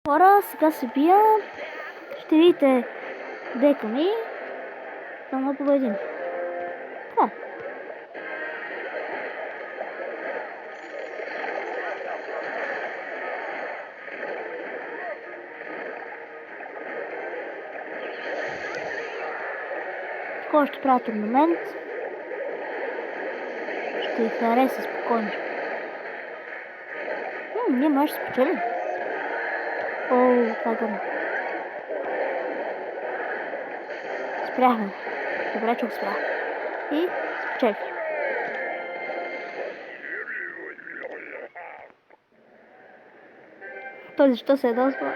Хора, сега се бия. Ще видите дека ми. Само да победим. Да. Кой ще правя турнамент? Ще ви хареса спокойно. Ние може да спечелим. Това е гърно. Спряхме. Добре, че го спрях. И спечелих. Той защо се ядосва?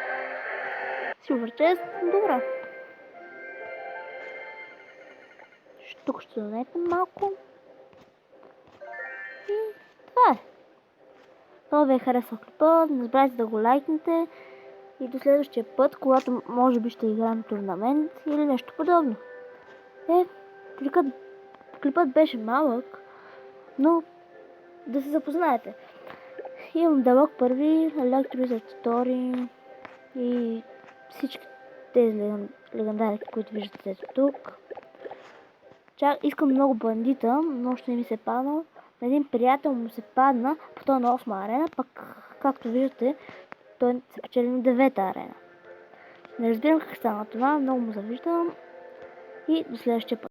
Супер чест. Добре. Тук ще донете малко. И това е. Това ви е харесал клипа. Не забравяйте да го лайкнете. И до следващия път, когато може би ще играем турнамент или нещо подобно. Клипът беше малък, но да се запознаете. Имам Далок първи, Electro Story и всички тези легендарики, които виждате тук. Искам много бандита, но още не ми се падна. На един приятел му се падна, по това на 8 арена, пък както виждате, той се печели на 9-та арена. Не разбирам как стана това, много му завиждам и до следващия път.